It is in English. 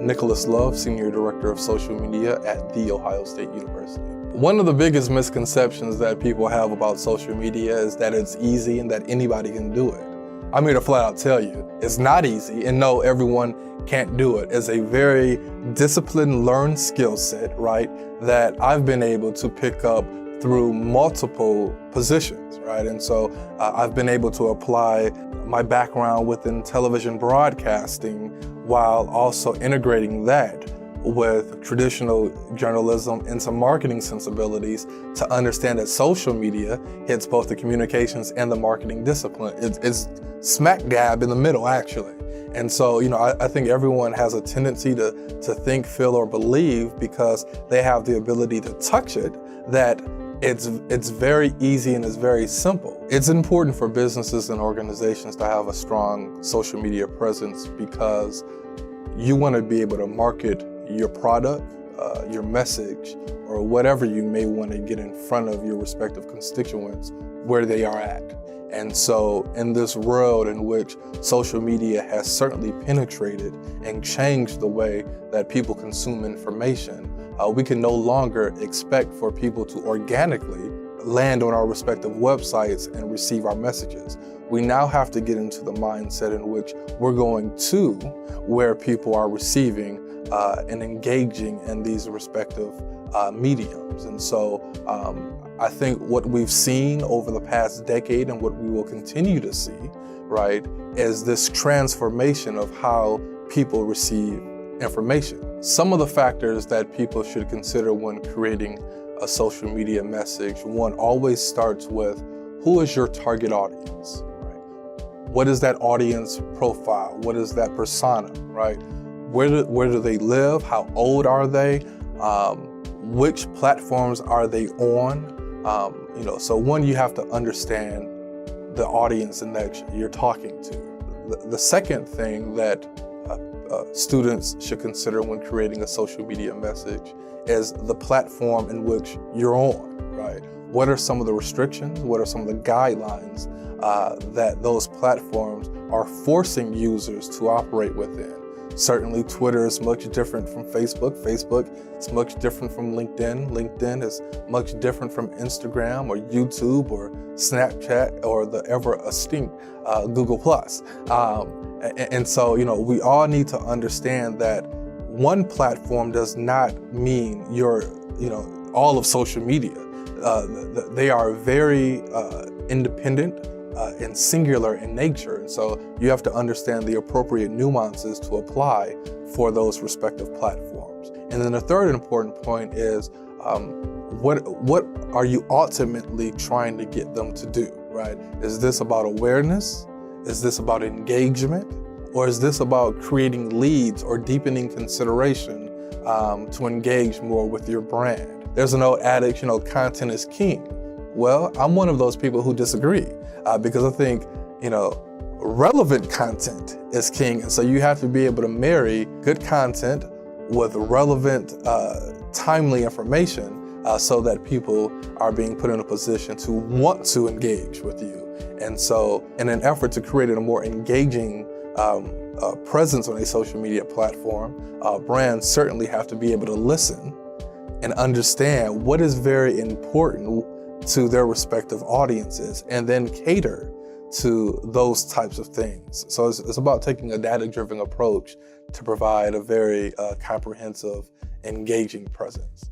Nicholas Love, Senior Director of Social Media at The Ohio State University. One of the biggest misconceptions that people have about social media is that it's easy and that anybody can do it. I'm here to flat out tell you, it's not easy, and no, everyone can't do it. It's a very disciplined, learned skill set, right, that I've been able to pick up through multiple positions, right? And so I've been able to apply my background within television broadcasting while also integrating that with traditional journalism into marketing sensibilities to understand that social media hits both the communications and the marketing discipline. It's smack dab in the middle, actually. And so, I think everyone has a tendency to think, feel, or believe because they have the ability to touch it, that it's very easy and it's very simple. It's important for businesses and organizations to have a strong social media presence because you want to be able to market your product, your message, or whatever you may want to get in front of your respective constituents where they are at. And so in this world in which social media has certainly penetrated and changed the way that people consume information, we can no longer expect for people to organically land on our respective websites and receive our messages. We now have to get into the mindset in which we're going to where people are receiving and engaging in these respective mediums. And so I think what we've seen over the past decade and what we will continue to see, right, is this transformation of how people receive information. Some of the factors that people should consider when creating a social media message, one always starts with, who is your target audience, right? What is that audience profile? What is that persona, right? Where do they live? How old are they? Which platforms are they on? So one, you have to understand the audience in that you're talking to. The second thing that students should consider when creating a social media message is the platform in which you're on, right? What are some of the restrictions? What are some of the guidelines that those platforms are forcing users to operate within? Certainly, Twitter is much different from Facebook. Facebook is much different from LinkedIn. LinkedIn is much different from Instagram or YouTube or Snapchat or the ever-esteemed Google+. And so, we all need to understand that one platform does not mean all of social media. They are very independent and singular in nature. And so you have to understand the appropriate nuances to apply for those respective platforms. And then the third important point is what are you ultimately trying to get them to do, right? Is this about awareness? Is this about engagement? Or is this about creating leads or deepening consideration to engage more with your brand? There's an old adage, content is king. Well, I'm one of those people who disagree because I think, relevant content is king. And so you have to be able to marry good content with relevant, timely information so that people are being put in a position to want to engage with you. And so in an effort to create a more engaging presence on a social media platform, brands certainly have to be able to listen and understand what is very important to their respective audiences and then cater to those types of things. So it's about taking a data-driven approach to provide a very comprehensive, engaging presence.